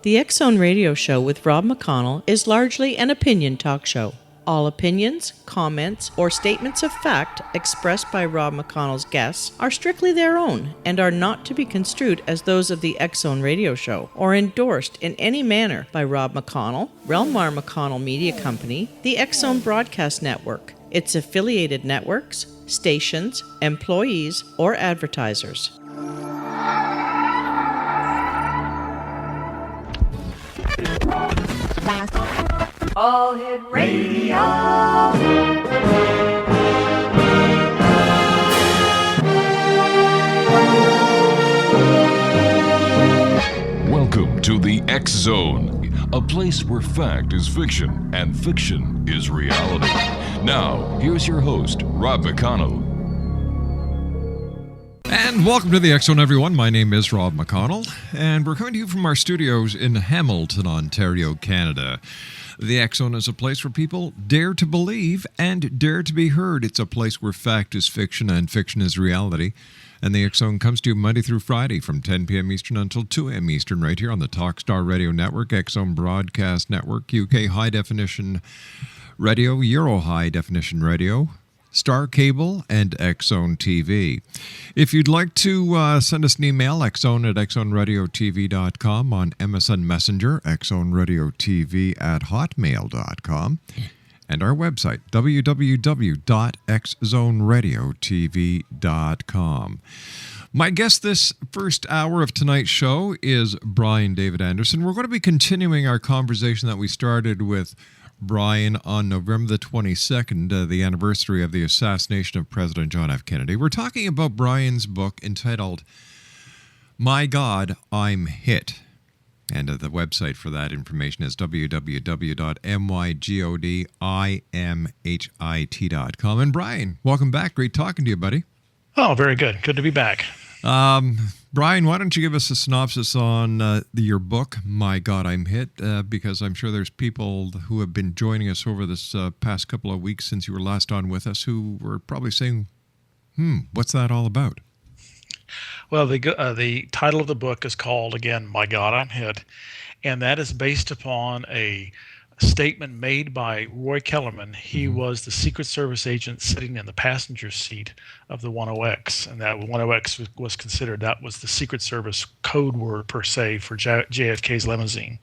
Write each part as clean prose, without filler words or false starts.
The X-Zone Radio Show with Rob McConnell is largely an opinion talk show. All opinions, comments, or statements of fact expressed by Rob McConnell's guests are strictly their own and are not to be construed as those of the X-Zone Radio Show or endorsed in any manner by Rob McConnell, Relmar McConnell Media Company, the X-Zone Broadcast Network, its affiliated networks, stations, employees, or advertisers. All Hit Radio. Welcome to the X-Zone, a place where fact is fiction and fiction is reality. Now, here's your host, Rob McConnell. And welcome to the X-Zone, everyone. My name is Rob McConnell, and we're coming to you from our studios in Hamilton, Ontario, Canada. The X-Zone is a place where people dare to believe and dare to be heard. It's a place where fact is fiction and fiction is reality. And the X-Zone comes to you Monday through Friday from 10 p.m. Eastern until 2 a.m. Eastern right here on the Talkstar Radio Network, X-Zone Broadcast Network, UK High Definition Radio, Euro High Definition Radio, Star Cable, and X-Zone TV. If you'd like to send us an email, xzone at xzoneradiotv.com, on MSN Messenger, xzoneradiotv@hotmail.com, and our website, www.xzoneradiotv.com. My guest this first hour of tonight's show is Brian David Andersen. We're going to be continuing our conversation that we started with Brian on November the 22nd, the anniversary of the assassination of President John F. Kennedy. We're talking about Brian's book entitled, My God, I'm Hit. And the website for that information is www.mygodimhit.com. And Brian, welcome back. Great talking to you, buddy. Oh, very good. Good to be back. Brian, why don't you give us a synopsis on your book, My God, I'm Hit, because I'm sure there's people who have been joining us over this past couple of weeks since you were last on with us who were probably saying, what's that all about? Well, the title of the book is called, again, My God, I'm Hit, and that is based upon a statement made by Roy Kellerman. He was the Secret Service agent sitting in the passenger seat of the 10X, and that 10X was considered, that was the Secret Service code word per se for JFK's limousine.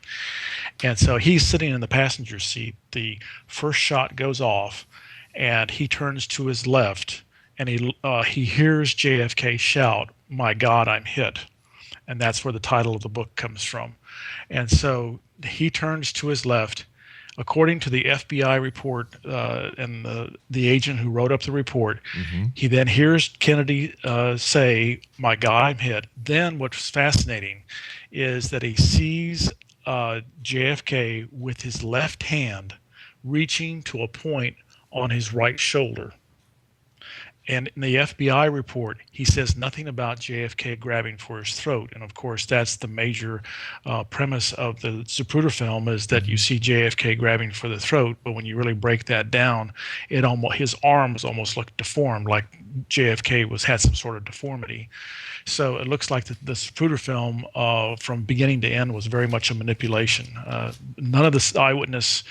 And so he's sitting in the passenger seat. The first shot goes off, and he turns to his left, and he hears JFK shout, "My God, I'm hit." And that's where the title of the book comes from. And so he turns to his left. According to the FBI report and the agent who wrote up the report, he then hears Kennedy say, "My God, I'm hit." Then what's fascinating is that he sees JFK with his left hand reaching to a point on his right shoulder. And in the FBI report, he says nothing about JFK grabbing for his throat. And of course, that's the major premise of the Zapruder film, is that you see JFK grabbing for the throat, but when you really break that down, his arms almost look deformed, like JFK had some sort of deformity. So it looks like the Zapruder film, from beginning to end, was very much a manipulation. None of the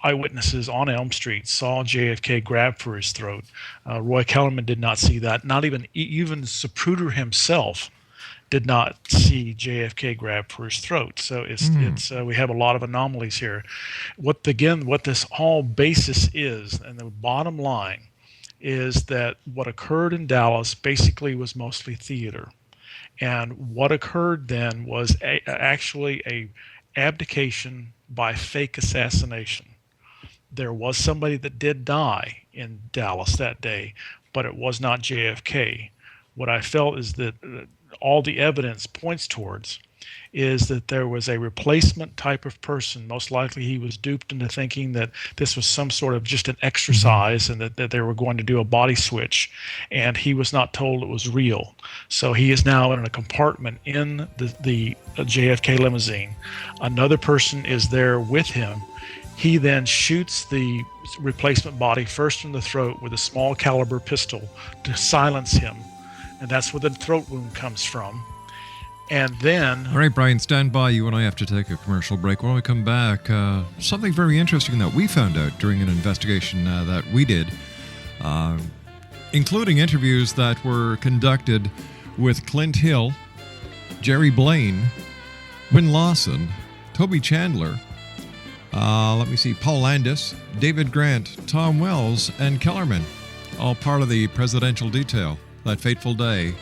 eyewitnesses on Elm Street saw JFK grab for his throat. Roy Kellerman did not see that. Not even Zapruder himself did not see JFK grab for his throat. So we have a lot of anomalies here. What this whole basis is, and the bottom line, is that what occurred in Dallas basically was mostly theater. And what occurred then was actually a abdication by fake assassination. There was somebody that did die in Dallas that day, but it was not JFK. What I felt is that all the evidence points towards is that there was a replacement type of person. Most likely he was duped into thinking that this was some sort of just an exercise and that they were going to do a body switch, and he was not told it was real. So he is now in a compartment in the JFK limousine. Another person is there with him. He then shoots the replacement body first in the throat with a small caliber pistol to silence him, and that's where the throat wound comes from. And then... All right, Brian, stand by. You and I have to take a commercial break. When we come back, something very interesting that we found out during an investigation that we did, including interviews that were conducted with Clint Hill, Jerry Blaine, Wynn Lawson, Toby Chandler, Paul Landis, David Grant, Tom Wells, and Kellerman, all part of the presidential detail that fateful day,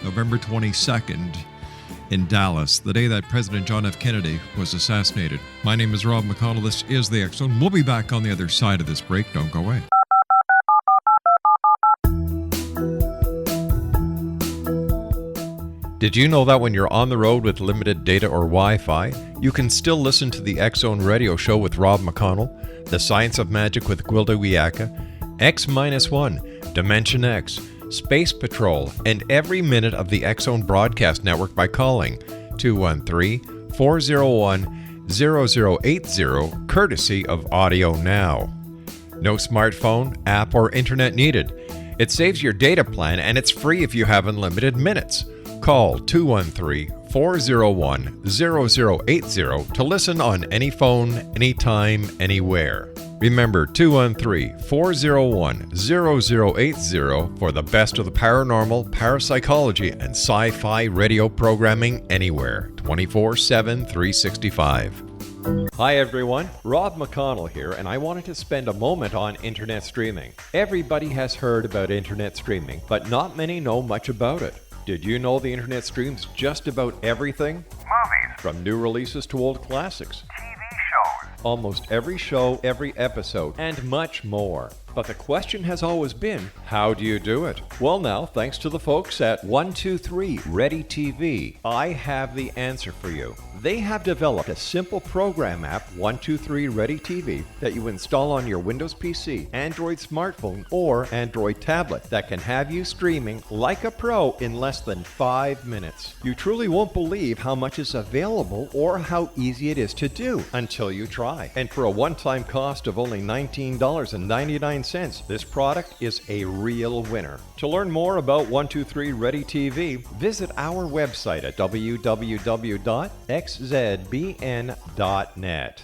November 22nd, in Dallas, the day that President John F. Kennedy was assassinated. My name is Rob McConnell. This is the X Zone. We'll be back on the other side of this break. Don't go away. Did you know that when you're on the road with limited data or Wi-Fi, you can still listen to the X Zone radio show with Rob McConnell, The Science of Magic with Gwilda Wiyaka, X-1, Dimension X, Space Patrol, and every minute of the X Zone broadcast network by calling 213-401-0080, courtesy of Audio Now. No smartphone, app, or internet needed. It saves your data plan and it's free if you have unlimited minutes. Call 213-401-0080 to listen on any phone, anytime, anywhere. Remember 213-401-0080 for the best of the paranormal, parapsychology, and sci-fi radio programming anywhere, 24/7, 365. Hi everyone, Rob McConnell here, and I wanted to spend a moment on internet streaming. Everybody has heard about internet streaming, but not many know much about it. Did you know the internet streams just about everything? Movies. From new releases to old classics. TV shows. Almost every show, every episode, and much more. But the question has always been, how do you do it? Well now, thanks to the folks at 123 Ready TV, I have the answer for you. They have developed a simple program app, 123 Ready TV, that you install on your Windows PC, Android smartphone, or Android tablet that can have you streaming like a pro in less than 5 minutes. You truly won't believe how much is available or how easy it is to do until you try. And for a one-time cost of only $19.99, this product is a real winner. To learn more about 123 Ready TV, visit our website at www.xzbn.net.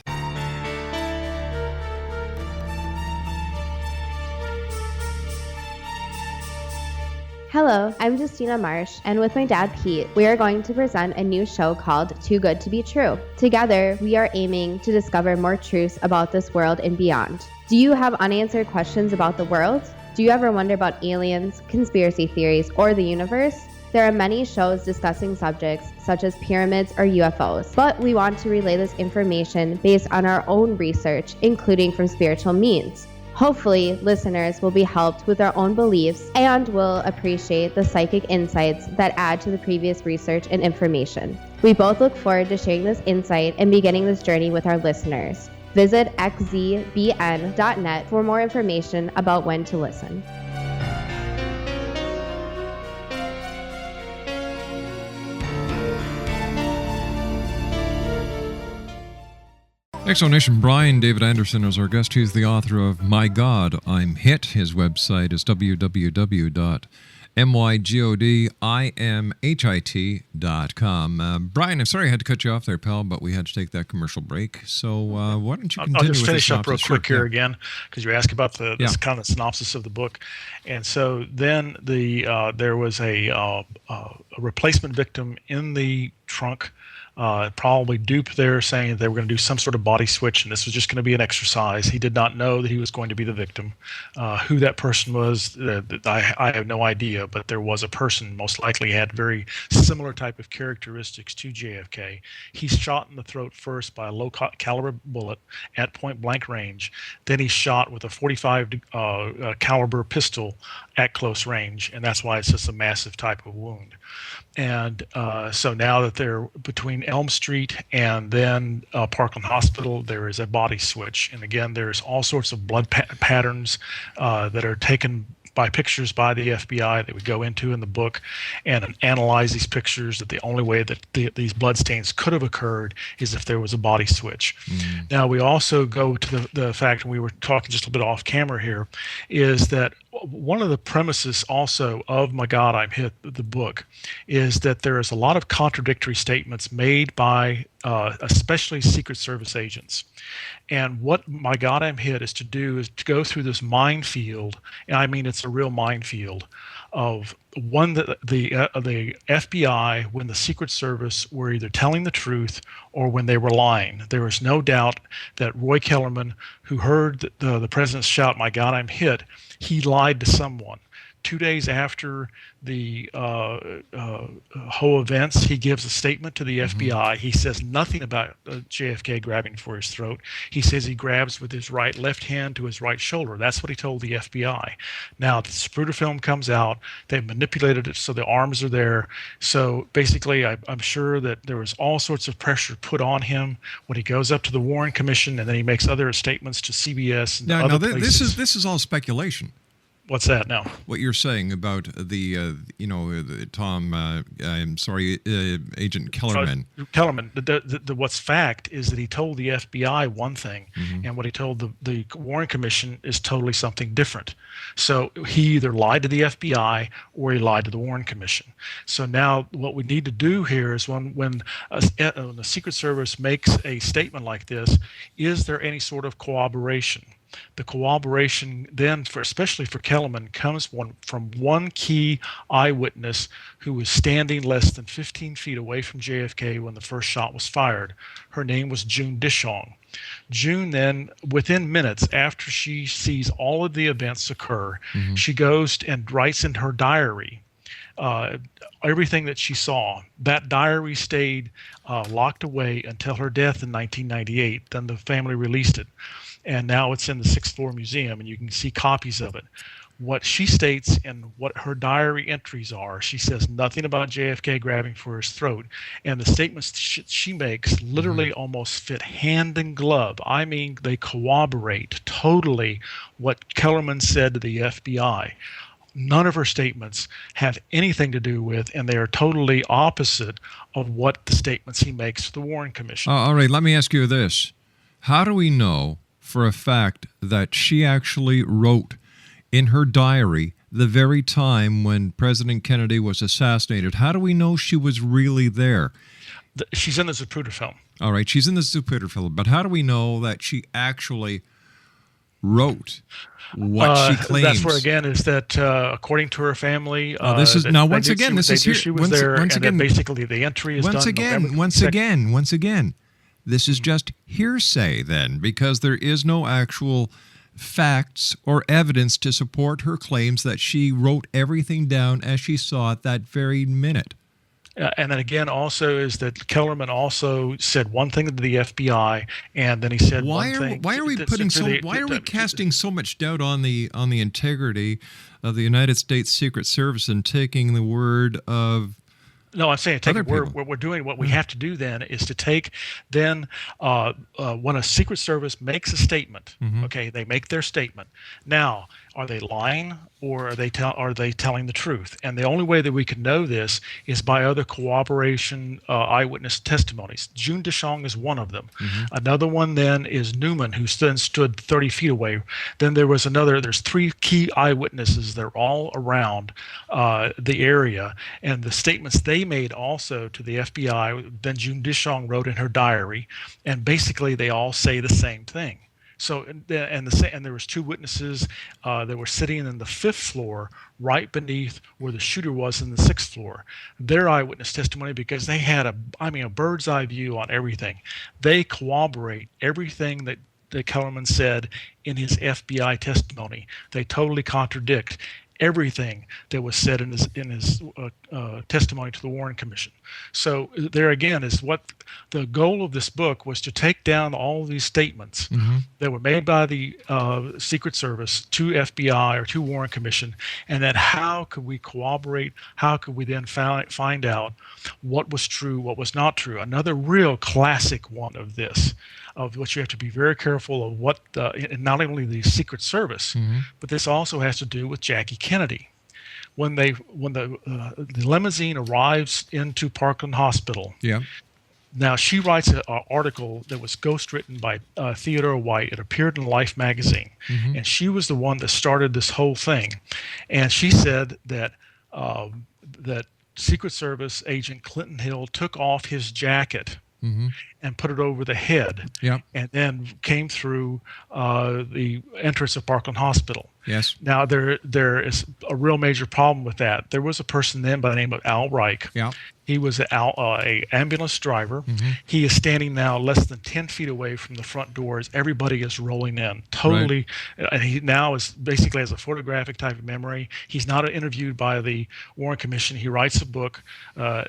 Hello, I'm Justina Marsh, and with my dad Pete, we are going to present a new show called Too Good to Be True. Together, we are aiming to discover more truths about this world and beyond. Do you have unanswered questions about the world? Do you ever wonder about aliens, conspiracy theories, or the universe? There are many shows discussing subjects such as pyramids or UFOs, but we want to relay this information based on our own research, including from spiritual means. Hopefully, listeners will be helped with their own beliefs and will appreciate the psychic insights that add to the previous research and information. We both look forward to sharing this insight and beginning this journey with our listeners. Visit xzbn.net for more information about when to listen. Exonation Brian David Andersen is our guest. He's the author of My God, I'm Hit. His website is www.mygodimhit.com. Brian, I'm sorry I had to cut you off there, pal, but we had to take that commercial break. So why don't you continue? I'll just with finish the up real synopsis? quick Sure, here yeah. again, because you asked about the kind of synopsis of the book. And so then there was a replacement victim in the trunk, probably dupe there, saying they were going to do some sort of body switch, and this was just going to be an exercise. He did not know that he was going to be the victim. Who that person was, I have no idea, but there was a person, most likely had very similar type of characteristics to JFK. He's shot in the throat first by a low caliber bullet at point blank range. Then he's shot with a 45 caliber pistol at close range, and that's why it's just a massive type of wound. And so now that they're between Elm Street and then Parkland Hospital, there is a body switch. And again, there's all sorts of blood patterns that are taken by pictures by the FBI that we go into in the book and analyze these pictures, that the only way that these bloodstains could have occurred is if there was a body switch. Now, we also go to the fact, and we were talking just a bit off camera here, is that one of the premises also of My God, I'm Hit, the book, is that there is a lot of contradictory statements made by especially Secret Service agents. And what My God, I'm Hit is to do is to go through this minefield, and I mean it's a real minefield, of one that the FBI, when the Secret Service were either telling the truth or when they were lying. There is no doubt that Roy Kellerman, who heard the president shout, "My God, I'm hit," he lied to someone. 2 days after the Ho events, he gives a statement to the FBI. He says nothing about JFK grabbing for his throat. He says he grabs with his left hand to his right shoulder. That's what he told the FBI. Now, the Zapruder film comes out. They've manipulated it so the arms are there. So basically, I'm sure that there was all sorts of pressure put on him when he goes up to the Warren Commission, and then he makes other statements to CBS and other places. This is all speculation. What's that now? What you're saying about the Agent Kellerman. Kellerman. What's fact is that he told the FBI one thing, and what he told the Warren Commission is totally something different. So he either lied to the FBI or he lied to the Warren Commission. So now what we need to do here is when the Secret Service makes a statement like this, is there any sort of corroboration? The corroboration then, especially for Kellerman, comes from one key eyewitness who was standing less than 15 feet away from JFK when the first shot was fired. Her name was June Dishong. June then, within minutes after she sees all of the events occur, she goes and writes in her diary everything that she saw. That diary stayed locked away until her death in 1998. Then the family released it. And now it's in the 6th floor museum, and you can see copies of it. What she states and what her diary entries are, she says nothing about JFK grabbing for his throat. And the statements she makes literally almost fit hand in glove. I mean, they corroborate totally what Kellerman said to the FBI. None of her statements have anything to do with, and they are totally opposite of what the statements he makes to the Warren Commission. All right, let me ask you this. How do we know for a fact that she actually wrote in her diary the very time when President Kennedy was assassinated? How do we know she was really there? She's in the Zapruder film. All right, she's in the Zapruder film, but how do we know that she actually wrote what she claims? That's where, again, is that according to her family, this is now once again. This is here. She was there, and then basically the entry is once done. Once again. This is just hearsay then, because there is no actual facts or evidence to support her claims that she wrote everything down as she saw it that very minute. And then again, also is that Kellerman also said one thing to the FBI, and then he said one thing. Why are we casting so much doubt on the integrity of the United States Secret Service and taking the word of? No, I'm saying we're doing what we have to do then is to take then when a Secret Service makes a statement, okay, they make their statement. Now, are they lying or are they telling the truth? And the only way that we can know this is by other corroboration eyewitness testimonies. June Dishong is one of them. Another one then is Newman, who then stood 30 feet away. Then there's 3 key eyewitnesses. They're all around the area. And the statements they made also to the FBI, then June Dishong wrote in her diary, and basically they all say the same thing. So, and there was 2 witnesses that were sitting in the 5th floor, right beneath where the shooter was in the 6th floor. Their eyewitness testimony, because they had a bird's eye view on everything. They corroborate everything that Kellerman said in his FBI testimony. They totally contradict everything that was said in his testimony to the Warren Commission. So there again is what the goal of this book was to take down all these statements that were made by the Secret Service to FBI or to Warren Commission, and then how could we corroborate, how could we then find out what was true, what was not true. Another real classic one of this, of which you have to be very careful of what, not only the Secret Service, but this also has to do with Jackie Kennedy. When the limousine arrives into Parkland Hospital, now she writes an article that was ghostwritten by Theodore White. It appeared in Life magazine, and she was the one that started this whole thing. And she said that that Secret Service agent Clinton Hill took off his jacket and put it over the head, and then came through the entrance of Parkland Hospital. Yes. Now there is a real major problem with that. There was a person then by the name of Al Reich. He was a ambulance driver. He is standing now less than 10 feet away from the front doors. Everybody is rolling in totally. And he now is basically has a photographic type of memory. He's not interviewed by the Warren Commission. He writes a book.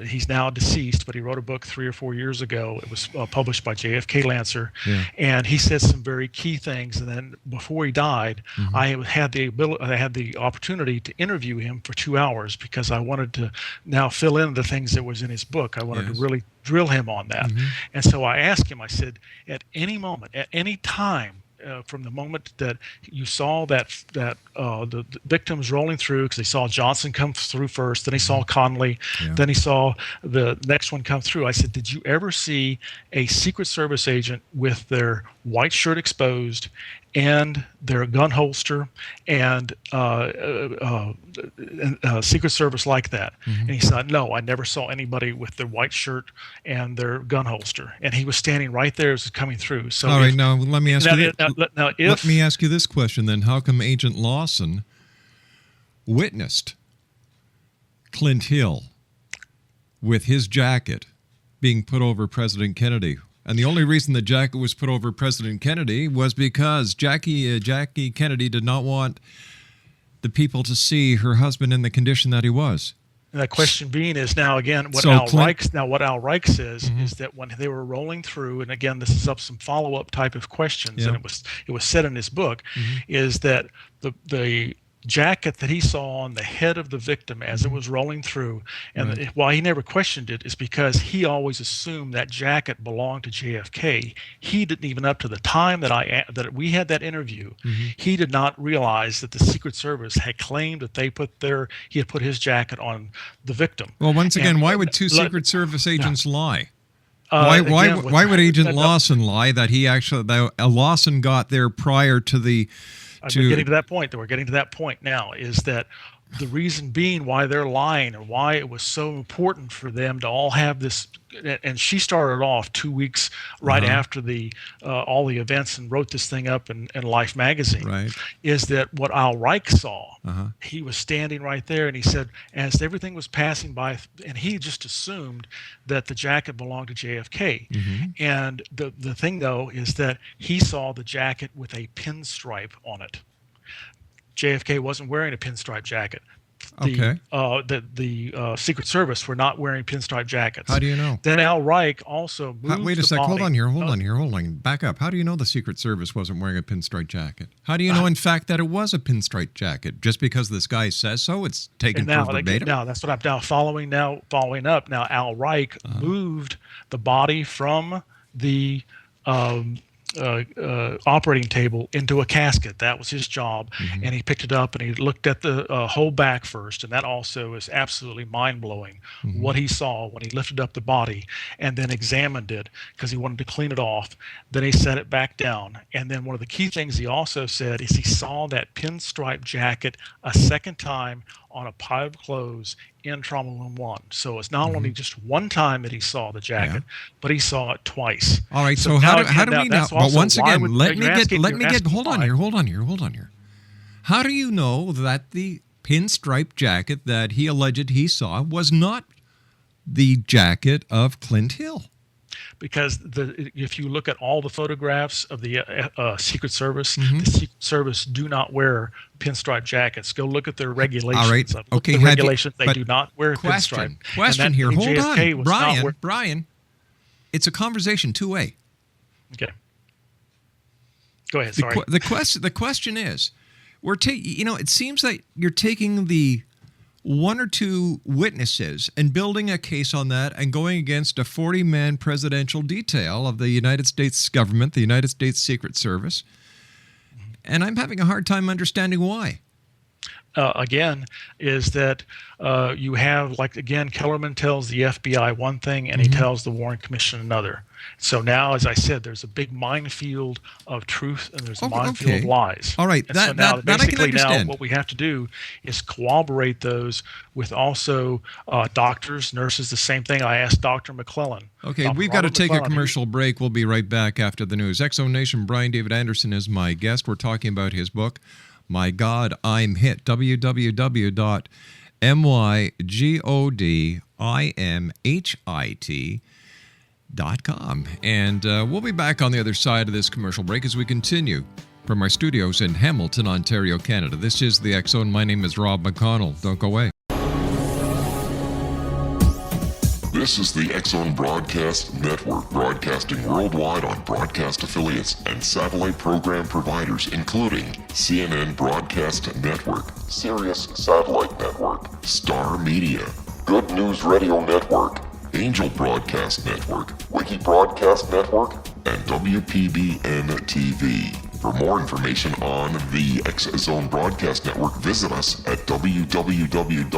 He's now deceased, but he wrote a book 3 or 4 years ago. It was published by JFK Lancer. And he said some very key things. And then before he died, I had the opportunity to interview him for 2 hours because I wanted to now fill in the things that was in his book. I wanted to really drill him on that. And so I asked him, I said, at any moment, at any time, from the moment that you saw the victims rolling through, because they saw Johnson come through first, then he saw Connolly, then he saw the next one come through. I said, did you ever see a Secret Service agent with their white shirt exposed and their gun holster and Secret Service like that? And he said, no, I never saw anybody with their white shirt and their gun holster. And he was standing right there as it was coming through. So all right, now let me ask let me ask you this question then. How come Agent Lawson witnessed Clint Hill with his jacket being put over President Kennedy? And the only reason the jacket was put over President Kennedy was because Jackie Kennedy did not want the people to see her husband in the condition that he was. And the question being is now again what Al Reich says is that when they were rolling through, and again this is up some follow-up type of questions, and it was said in his book, is that the jacket that he saw on the head of the victim as it was rolling through, and why he never questioned it is because he always assumed that jacket belonged to JFK. He didn't even, up to the time that we had that interview, he did not realize that the Secret Service had claimed that he had put his jacket on the victim. Well, once again, why would two Secret Service agents lie? Why would Agent Lawson lie that Lawson got there prior to the? We're getting to that point. We're getting to that point now. Is that the reason being why they're lying and why it was so important for them to all have this? And she started off 2 weeks right after all the events and wrote this thing up in Life magazine. Right. Is that what Al Reich saw? He was standing right there, and he said, as everything was passing by, and he just assumed that the jacket belonged to JFK. And the thing, though, is that he saw the jacket with a pinstripe on it. JFK wasn't wearing a pinstripe jacket. The Secret Service were not wearing pinstripe jackets. How do you know? Then Al Reich also moved. Wait a sec. Hold on here. Back up. How do you know the Secret Service wasn't wearing a pinstripe jacket? How do you know, in fact, that it was a pinstripe jacket? Just because this guy says so, it's taken for verbatim? Now, that's what I'm now following up. Now, Al Reich moved the body from the operating table into a casket. That was his job. And he picked it up and he looked at the whole back first, and that also is absolutely mind-blowing what he saw when he lifted up the body and then examined it because he wanted to clean it off. Then he set it back down, and then one of the key things he also said is he saw that pinstripe jacket a second time on a pile of clothes in Trauma Room 1. So it's not only just one time that he saw the jacket, but he saw it twice. All right. So how do we know? But once again, hold on here. How do you know that the pinstripe jacket that he alleged he saw was not the jacket of Clint Hill? Because if you look at all the photographs of the Secret Service, the Secret Service do not wear pinstripe jackets. Go look at their regulations. All right. Okay. Regulations, they do not wear pinstripe. Question here. Hold on. Brian, it's a conversation two-way. Okay. Go ahead. The, Sorry. the question is, it seems that you're taking the one or two witnesses and building a case on that and going against a 40-man presidential detail of the United States government, the United States Secret Service. And I'm having a hard time understanding why. Again, is that you have, like, again, Kellerman tells the FBI one thing and he tells the Warren Commission another. So now, as I said, there's a big minefield of truth and there's a minefield of lies. All right. And so now, that I can basically, now understand. what we have to do is corroborate those with also doctors, nurses, the same thing. I asked Dr. McClellan. Okay, Dr. we've got to Robert take a McClellan, commercial break. We'll be right back after the news. X Zone Nation, Brian David Andersen is my guest. We're talking about his book, My God, I'm Hit, www.mygodimhit.com. And we'll be back on the other side of this commercial break as we continue from our studios in Hamilton, Ontario, Canada. This is the X Zone. My name is Rob McConnell. Don't go away. This is the X Zone Broadcast Network, broadcasting worldwide on broadcast affiliates and satellite program providers, including CNN Broadcast Network, Sirius Satellite Network, Star Media, Good News Radio Network, Angel Broadcast Network, Wiki Broadcast Network, and WPBN TV. For more information on the X Zone Broadcast Network, visit us at www.xzbn.net.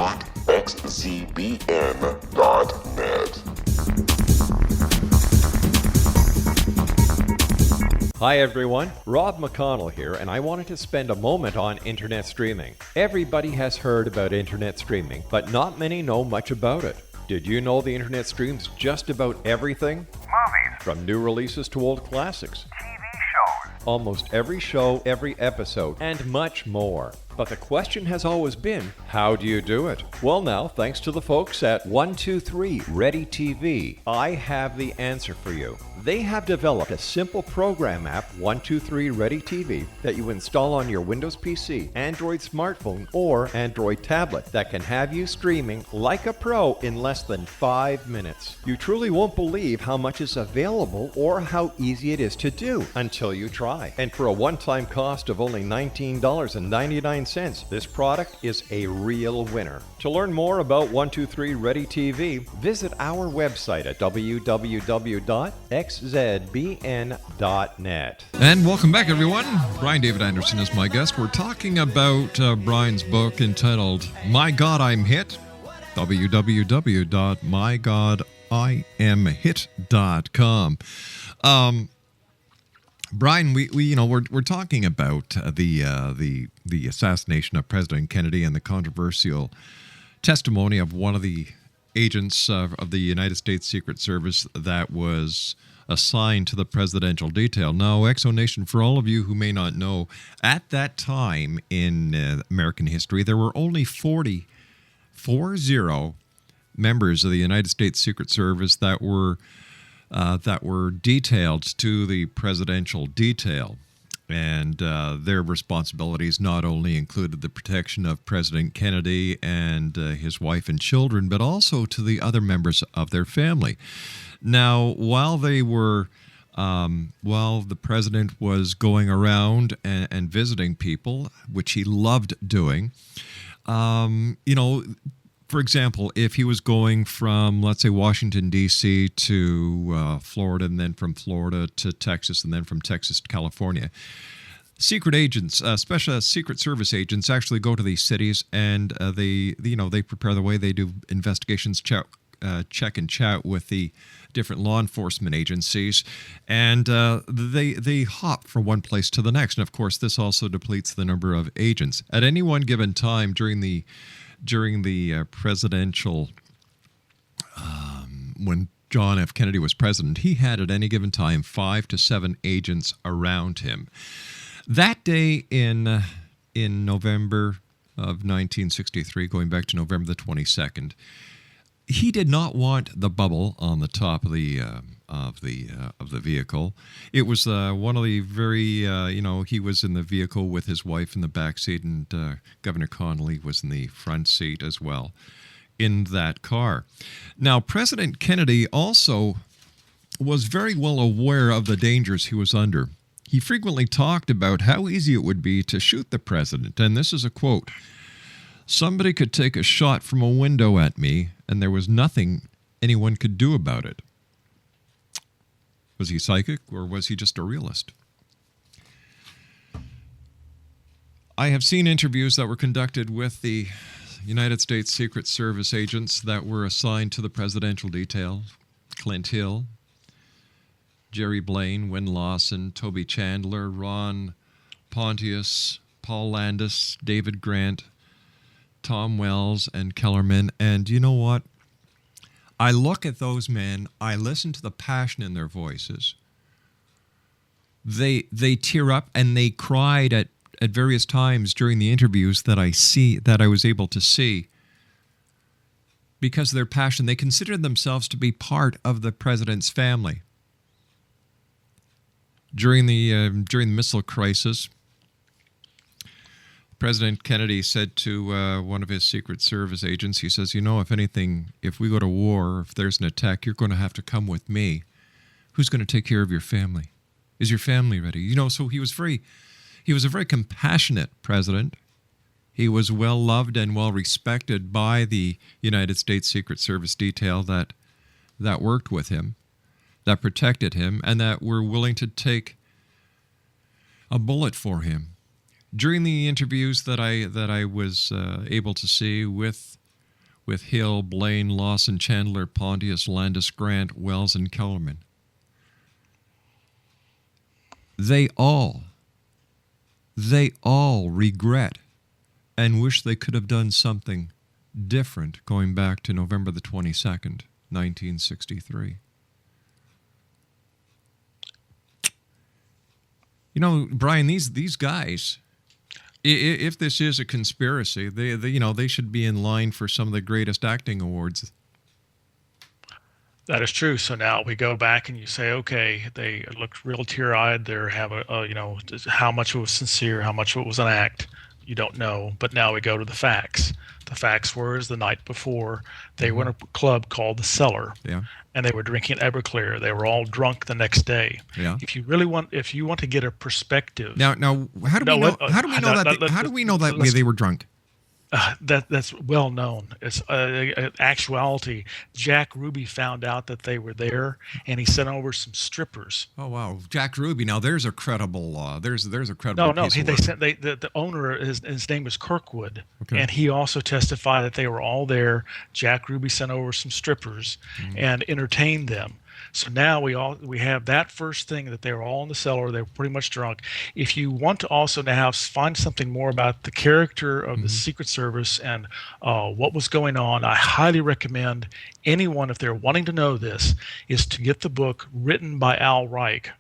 Hi everyone, Rob McConnell here, and I wanted to spend a moment on internet streaming. Everybody has heard about internet streaming, but not many know much about it. Did you know the internet streams just about everything? Movies, From new releases to old classics. TV shows, Almost every show, every episode, and much more. But the question has always been, how do you do it? Well now, thanks to the folks at 123 Ready TV, I have the answer for you. They have developed a simple program app, 123 Ready TV, that you install on your Windows PC, Android smartphone, or Android tablet that can have you streaming like a pro in less than 5 minutes. You truly won't believe how much is available or how easy it is to do until you try. And for a one-time cost of only $19.99, this product is a real winner. To learn more about 123 Ready TV, visit our website at www.xzbn.net. And welcome back, everyone. Brian David Andersen is my guest. We're talking about Brian's book entitled My God, I'm Hit, www.mygodimhit.com. Brian, we're talking about the assassination of President Kennedy and the controversial testimony of one of the agents of the United States Secret Service that was assigned to the presidential detail. Now, Exo Nation, for all of you who may not know, at that time in American history, there were only 40 members of the United States Secret Service that were detailed to the presidential detail. And their responsibilities not only included the protection of President Kennedy and his wife and children, but also to the other members of their family. Now, while the president was going around and visiting people, which he loved doing, for example, if he was going from, let's say, Washington, D.C. to Florida, and then from Florida to Texas, and then from Texas to California, secret agents, special Secret Service agents, actually go to these cities, and they prepare the way. They do investigations, check and chat with the different law enforcement agencies, and they hop from one place to the next. And of course, this also depletes the number of agents at any one given time during the presidential, when John F. Kennedy was president, he had at any given time 5 to 7 agents around him. That day in November of 1963, going back to November the 22nd, he did not want the bubble on the top of the vehicle. It was one of the very he was in the vehicle with his wife in the back seat, and Governor Connolly was in the front seat as well in that car. Now, President Kennedy also was very well aware of the dangers he was under. He frequently talked about how easy it would be to shoot the president, and this is a quote: "Somebody could take a shot from a window at me, and there was nothing anyone could do about it." Was he psychic, or was he just a realist? I have seen interviews that were conducted with the United States Secret Service agents that were assigned to the presidential detail: Clint Hill, Jerry Blaine, Wynn Lawson, Toby Chandler, Ron Pontius, Paul Landis, David Grant, Tom Wells, and Kellerman. And you know what? I look at those men, I listen to the passion in their voices. They tear up, and they cried at various times during the interviews that I was able to see, because of their passion. They considered themselves to be part of the president's family. During the missile crisis, President Kennedy said to one of his Secret Service agents, he says, if we go to war, if there's an attack, you're going to have to come with me. Who's going to take care of your family? Is your family ready? So he was a very compassionate president. He was well loved and well respected by the United States Secret Service detail that worked with him, that protected him, and that were willing to take a bullet for him. During the interviews that I was able to see with Hill, Blaine, Lawson, Chandler, Pontius, Landis, Grant, Wells, and Kellerman, they all regret and wish they could have done something different going back to November the 22nd, 1963. Brian, these guys, if this is a conspiracy, they should be in line for some of the greatest acting awards. That is true. So now we go back and you say, okay, they looked real teary-eyed. They have how much it was sincere, how much it was an act. You don't know. But now we go to the facts. The facts were the night before they were in a club called the Cellar. Yeah. And they were drinking Everclear. They were all drunk the next day. Yeah. If you want to get a perspective. Now, how do we know that they were drunk? That's well known. It's actuality. Jack Ruby found out that they were there, and he sent over some strippers. Oh wow, Jack Ruby. Now there's a credible. There's a credible. No. Piece of work. The owner. His name was Kirkwood, okay. And he also testified that they were all there. Jack Ruby sent over some strippers and entertained them. So now we have that first thing, that they were all in the cellar. They were pretty much drunk. If you want to also now find something more about the character of the Secret Service and what was going on, I highly recommend anyone, if they're wanting to know this, is to get the book written by Al Reich.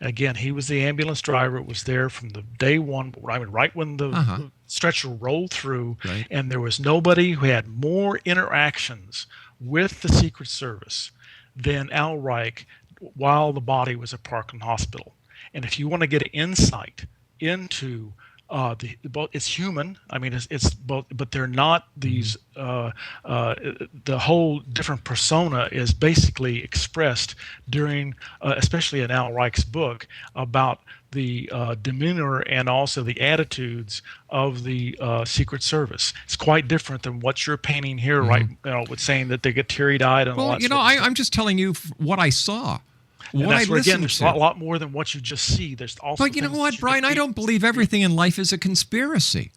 Again, he was the ambulance driver. It was there from the day one, right when the stretcher rolled through, right. And there was nobody who had more interactions with the Secret Service than Al Reich while the body was at Parkland Hospital. And if you want to get an insight into it's human. It's both, but they're not these. The whole different persona is basically expressed during, especially in Al Reich's book, about the demeanor and also the attitudes of the Secret Service. It's quite different than what you're painting here, right? With saying that they get teary-eyed and all that. Well, I'm just telling you what I saw. And that's where, again, there's a lot more than what you just see. There's also. But you know what, Brian? I don't believe everything in life is a conspiracy.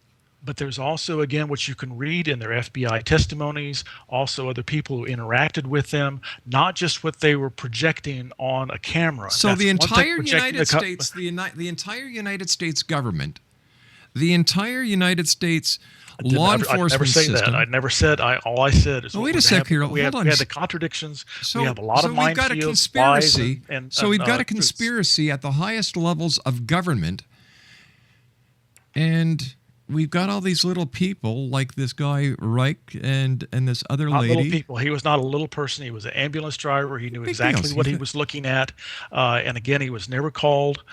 But there's also, again, what you can read in their FBI testimonies, also other people who interacted with them, not just what they were projecting on a camera. So the entire United States, the entire United States government, the entire United States law enforcement system. I never say that. All I said is. Wait a sec here. We have the contradictions. We have a lot of we've got a conspiracy. We've got a conspiracy at the highest levels of government, and we've got all these little people like this guy Reich and this other lady. Not little people. He was not a little person. He was an ambulance driver. He knew exactly what he was looking at. And again, he was never called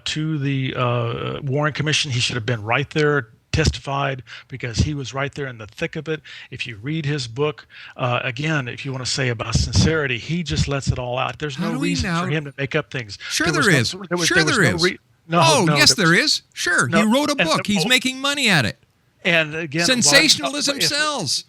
to the Warren Commission. He should have been right there testified because he was right there in the thick of it. If you read his book, again, if you want to say about sincerity, he just lets it all out. There's no reason for him to make up things. Sure there is. Yes, there is. Sure, he wrote a book. He's making money at it. And again, sensationalism sells.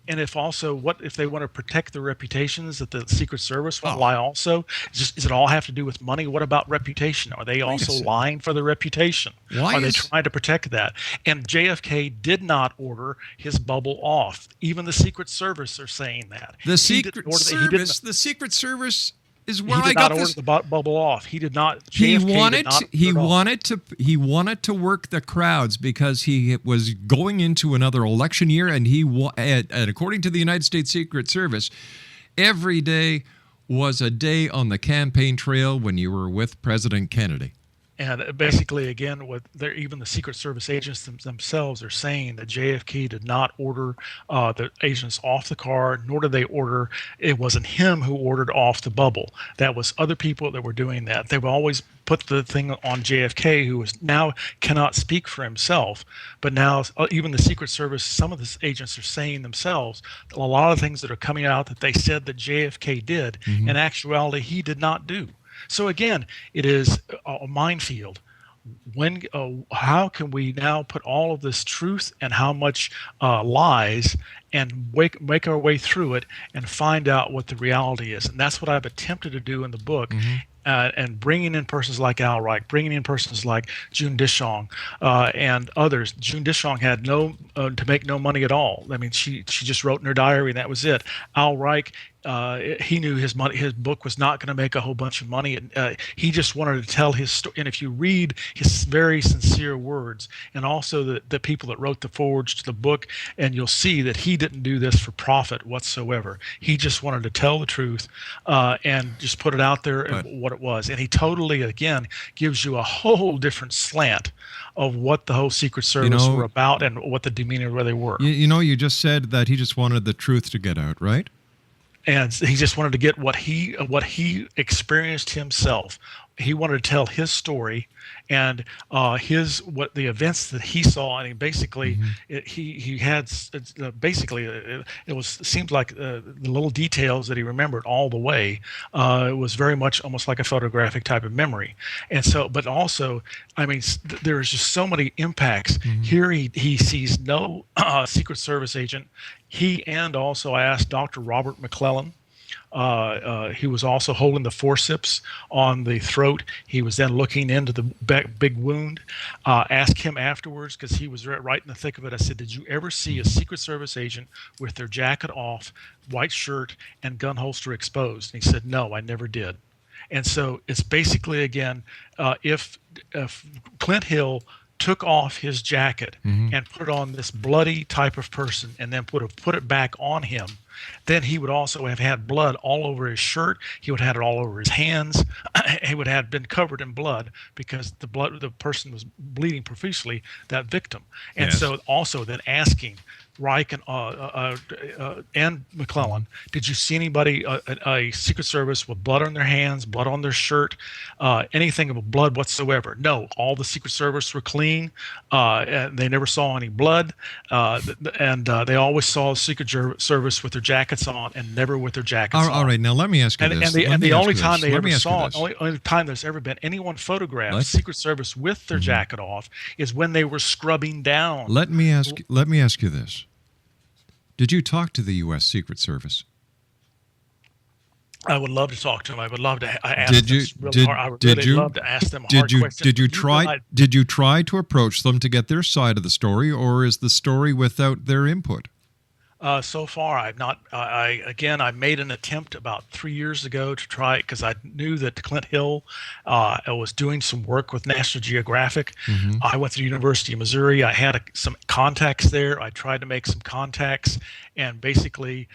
And if they want to protect their reputations, that the Secret Service will lie also? Does it all have to do with money? What about reputation? Are they also lying for their reputation? Are they trying to protect that? And JFK did not order his bubble off. Even the Secret Service are saying that. The Secret Service is where I got this. He did not order the bubble off. He did not. He wanted to work the crowds because he was going into another election year, and and according to the United States Secret Service, every day was a day on the campaign trail when you were with President Kennedy. And basically, again, even the Secret Service agents themselves are saying that JFK did not order the agents off the car, nor did they order. It wasn't him who ordered off the bubble. That was other people that were doing that. They would always put the thing on JFK, who now cannot speak for himself. But now, even the Secret Service, some of the agents are saying themselves that a lot of things that are coming out that they said that JFK did, in actuality, he did not do. So again, it is a minefield. How can we now put all of this truth and how much lies and make our way through it and find out what the reality is? And that's what I've attempted to do in the book. And bringing in persons like Al Reich, bringing in persons like June Dishong and others. June Dishong had to make no money at all. I mean, she just wrote in her diary, and that was it. Al Reich, he knew his book was not going to make a whole bunch of money. And, he just wanted to tell his story. And if you read his very sincere words, and also the people that wrote the forwards to the book, and you'll see that he didn't do this for profit whatsoever. He just wanted to tell the truth and just put it out there and what it was. And he totally, again, gives you a whole different slant of what the whole Secret Service were about and what the demeanor where they were. You just said that he just wanted the truth to get out, right? And he just wanted to get what he experienced himself. He wanted to tell his story and the events that he saw, and he basically he had basically it seemed like the little details that he remembered all the way. It was very much almost like a photographic type of memory, and so but also I mean there's just so many impacts. Here he sees no Secret Service agent. And also I asked Dr. Robert McClellan. He was also holding the forceps on the throat. He was then looking into the big wound. Asked him afterwards, because he was right in the thick of it. I said, did you ever see a Secret Service agent with their jacket off, white shirt, and gun holster exposed? And he said, no, I never did. And so it's basically, again, if Clint Hill took off his jacket and put on this bloody type of person and then put it back on him, then he would also have had blood all over his shirt. He would have had it all over his hands. He would have been covered in blood because the person was bleeding profusely, that victim. And so also then asking Reich and McClellan, did you see anybody, a Secret Service with blood on their hands, blood on their shirt, anything of blood whatsoever? No, all the Secret Service were clean. And they never saw any blood. And they always saw the Secret Service with their jackets on and never with their jackets on. All right, now let me ask you this. And the only time they ever saw it, only time there's ever been anyone photographed Secret Service with their jacket off is when they were scrubbing down. Let me ask you this. Did you talk to the U.S. Secret Service? I would love to talk to them. I would love to ask them. I would really love to ask them hard questions. Did you try to approach them to get their side of the story, or is the story without their input? So far, I've not. I made an attempt about 3 years ago to try it because I knew that Clint Hill was doing some work with National Geographic. I went to the University of Missouri. I had some contacts there. I tried to make some contacts, and basically,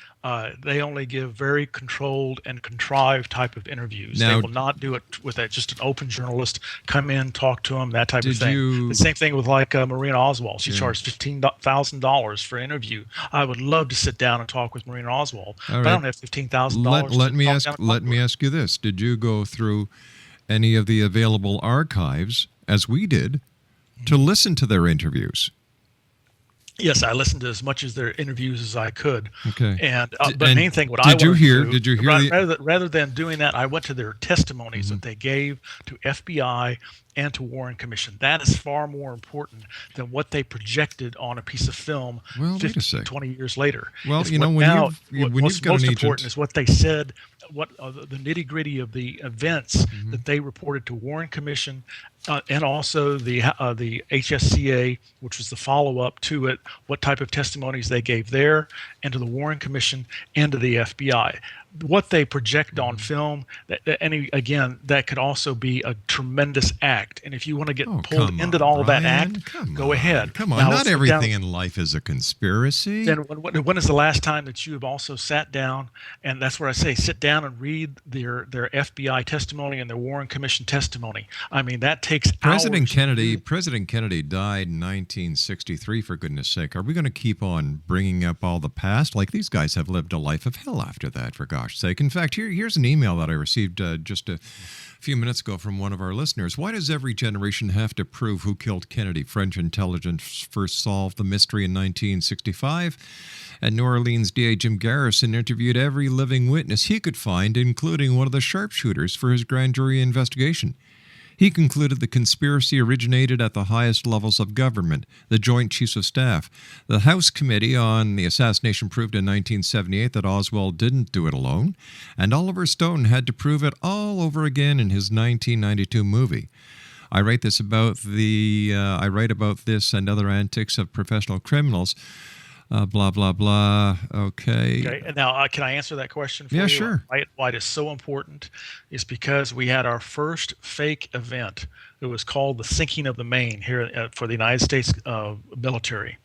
they only give very controlled and contrived type of interviews. They will not do it with just an open journalist come in, talk to them, that type of thing. The same thing with Marina Oswald. She charged $15,000 for an interview. I would love to sit down and talk with Marina Oswald, but I don't have $15,000. Let me ask you this: did you go through any of the available archives, as we did, to listen to their interviews? Yes, I listened to as much of their interviews as I could. Okay. And Did- but the and main thing, what did I you wanted hear- to do, did you hear the- rather than doing that, I went to their testimonies that they gave to FBI and to Warren Commission. That is far more important than what they projected on a piece of film Well, wait a 15, sec. 20 years later. Well, It's you know, what when now, you've what's got an most agent- important is what they said, what the nitty gritty of the events that they reported to Warren Commission, and also the HSCA, which was the follow up to it. What type of testimonies they gave there, and to the Warren Commission, and to the FBI. What they project on film, that could also be a tremendous act. And if you want to get pulled come into on, all of that Brian. act, Come go on. ahead. Come on, Now, not let's sit everything down. in life is a conspiracy. Then when is the last time that you have also sat down, and that's where I say sit down and read their FBI testimony and their Warren Commission testimony. I mean, that takes President hours to Kennedy. do. President Kennedy died in 1963. For goodness' sake, are we going to keep on bringing up all the past? Like, these guys have lived a life of hell after that. For gosh sake! In fact, here's an email that I received just a few minutes ago from one of our listeners. Why does every generation have to prove who killed Kennedy? French intelligence first solved the mystery in 1965. At New Orleans, DA Jim Garrison interviewed every living witness he could find, including one of the sharpshooters, for his grand jury investigation. He concluded the conspiracy originated at the highest levels of government, the Joint Chiefs of Staff. The House Committee on the Assassination proved in 1978 that Oswald didn't do it alone, and Oliver Stone had to prove it all over again in his 1992 movie. I write about this and other antics of professional criminals. Blah, blah, blah. Okay. Okay, and now can I answer that question for you? Yeah, sure. Why it is so important is because we had our first fake event. It was called the sinking of the Maine here for the United States military.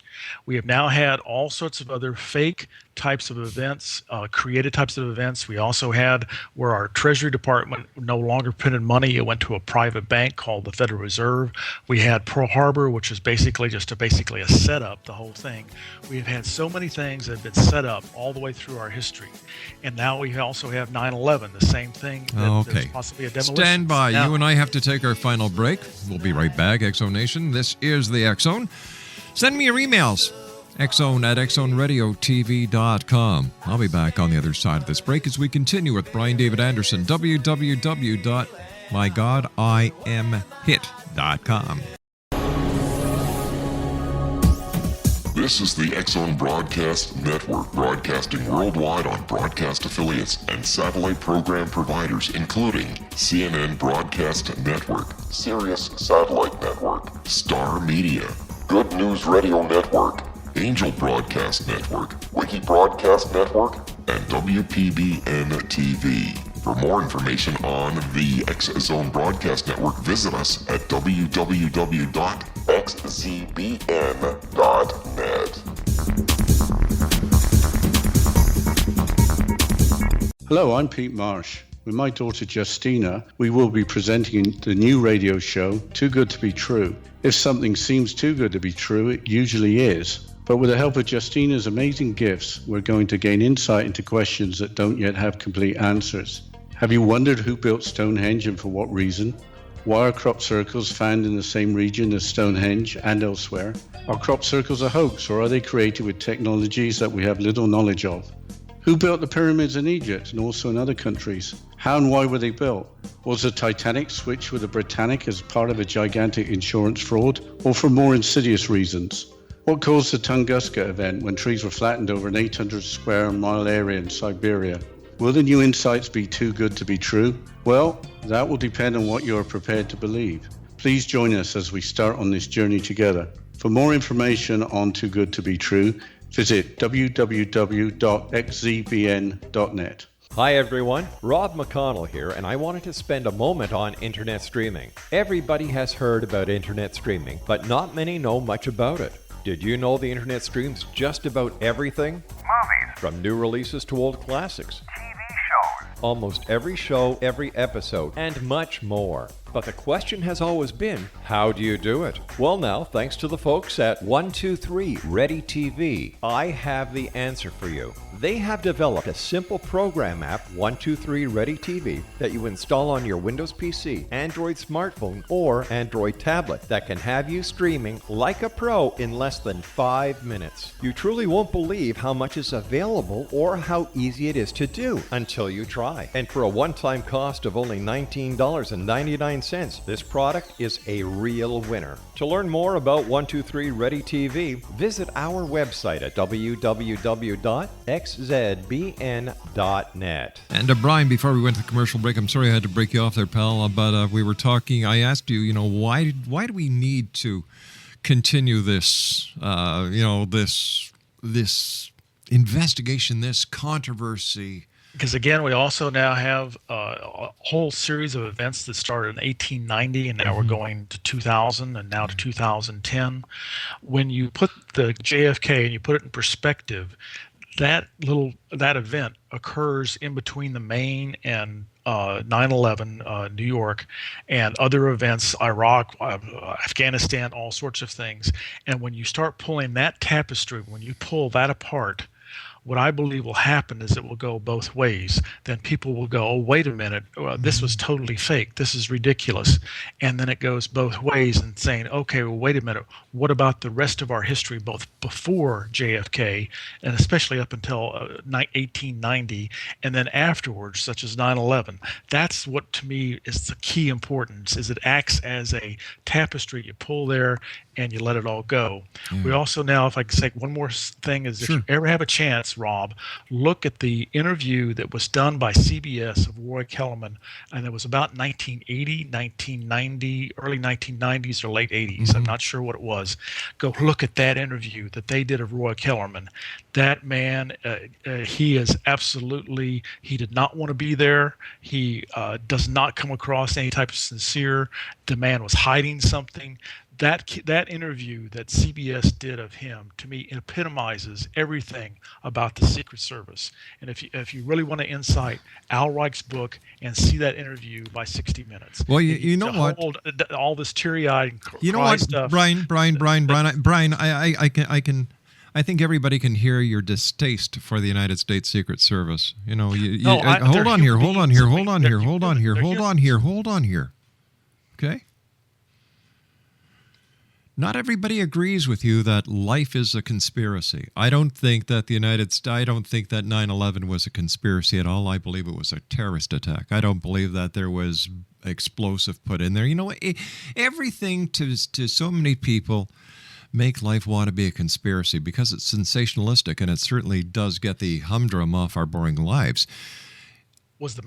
We have now had all sorts of other fake types of events, created types of events. We also had where our Treasury Department no longer printed money. It went to a private bank called the Federal Reserve. We had Pearl Harbor, which was basically just a setup, the whole thing. We've had so many things that have been set up all the way through our history. And now we also have 9/11, the same thing. There's possibly a demolition. Stand by. Now, You and I have to take our final break. We'll be right back. X Zone Nation, this is the X Zone. Send me your emails. xzone@xzoneradiotv.com. I'll be back on the other side of this break as we continue with Brian David Andersen, www.mygodimhit.com. This is the X Zone Broadcast Network, broadcasting worldwide on broadcast affiliates and satellite program providers, including CNN Broadcast Network, Sirius Satellite Network, Star Media, Good News Radio Network, Angel Broadcast Network, Wiki Broadcast Network, and WPBN TV. For more information on the X Zone Broadcast Network, visit us at www.xzbn.net. Hello, I'm Pete Marsh. With my daughter Justina, we will be presenting the new radio show, Too Good to Be True. If something seems too good to be true, it usually is. But with the help of Justina's amazing gifts, we're going to gain insight into questions that don't yet have complete answers. Have you wondered who built Stonehenge and for what reason? Why are crop circles found in the same region as Stonehenge and elsewhere? Are crop circles a hoax, or are they created with technologies that we have little knowledge of? Who built the pyramids in Egypt and also in other countries? How and why were they built? Was the Titanic switched with the Britannic as part of a gigantic insurance fraud, or for more insidious reasons? What caused the Tunguska event when trees were flattened over an 800 square mile area in Siberia? Will the new insights be too good to be true? Well, that will depend on what you are prepared to believe. Please join us as we start on this journey together. For more information on Too Good to Be True, visit www.xzbn.net. Hi everyone, Rob McConnell here, and I wanted to spend a moment on internet streaming. Everybody has heard about internet streaming, but not many know much about it. Did you know the internet streams just about everything? Movies, From new releases to old classics. TV shows, Almost every show, every episode, and much more. But the question has always been, how do you do it? Well, now, thanks to the folks at 123 Ready TV, I have the answer for you. They have developed a simple program app, 123 Ready TV, that you install on your Windows PC, Android smartphone, or Android tablet that can have you streaming like a pro in less than 5 minutes. You truly won't believe how much is available or how easy it is to do until you try. And for a one-time cost of only $19.99, this product is a real winner. To learn more about 123 Ready TV, visit our website at www.xzbn.net. And Brian, before we went to the commercial break, I'm sorry I had to break you off there, pal, but we were talking, I asked you, why do we need to continue this, this investigation, this controversy? Because again, we also now have a whole series of events that started in 1890, and now we're going to 2000, and now to 2010. When you put the JFK and you put it in perspective, that event occurs in between the Maine and 9/11, New York, and other events, Iraq, Afghanistan, all sorts of things. And when you start pulling that tapestry, when you pull that apart, what I believe will happen is it will go both ways. Then people will go, oh, wait a minute, this was totally fake. This is ridiculous. And then it goes both ways and saying, okay, well, wait a minute. What about the rest of our history, both before JFK and especially up until 1890 and then afterwards, such as 9/11? That's what, to me, is the key importance, is it acts as a tapestry. You pull there and you let it all go. We also now, if I could say one more thing, is if you ever have a chance, Rob, look at the interview that was done by CBS of Roy Kellerman, and it was about 1980, 1990, early 1990s or late 80s. I'm not sure what it was. Go look at that interview that they did of Roy Kellerman. That man, he is absolutely, he did not want to be there. He does not come across any type of sincere. The man was hiding something. That interview that CBS did of him, to me, epitomizes everything about the Secret Service. And if you really want to insight, Al Reich's book and see that interview by 60 Minutes. Well, you know what? All this teary-eyed and you know what, stuff. Brian, I think everybody can hear your distaste for the United States Secret Service. Hold on here. Okay? Not everybody agrees with you that life is a conspiracy. I don't think that I don't think that 9/11 was a conspiracy at all. I believe it was a terrorist attack. I don't believe that there was explosive put in there. Everything to so many people make life want to be a conspiracy because it's sensationalistic, and it certainly does get the humdrum off our boring lives. Was the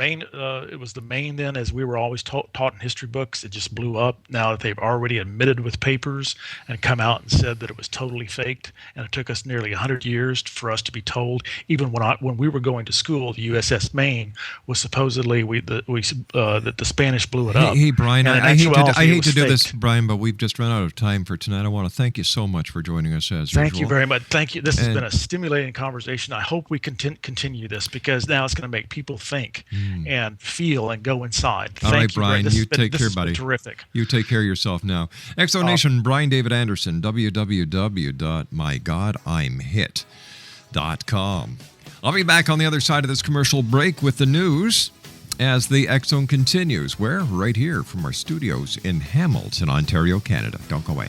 main then, as we were always taught in history books, it just blew up now that they've already admitted with papers and come out and said that it was totally faked, and it took us nearly 100 years for us to be told. Even when we were going to school, the USS Maine was supposedly that the Spanish blew it up. Hey Brian, I hate to do this, Brian, but we've just run out of time for tonight. I want to thank you so much for joining us as usual. Thank you very much. Thank you. This has been a stimulating conversation. I hope we continue this, because now it's going to make people think and feel and go inside. All right, Brian, you take care, buddy. Terrific. You take care of yourself now. Exonation, Brian David Andersen, www.mygodimhit.com. I'll be back on the other side of this commercial break with the news as the X Zone continues. We're right here from our studios in Hamilton, Ontario, Canada. Don't go away.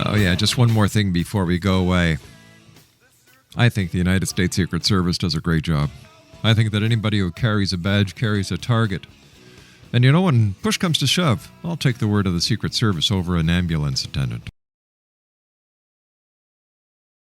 Oh, yeah, just one more thing before we go away. I think the United States Secret Service does a great job. I think that anybody who carries a badge carries a target. And when push comes to shove, I'll take the word of the Secret Service over an ambulance attendant.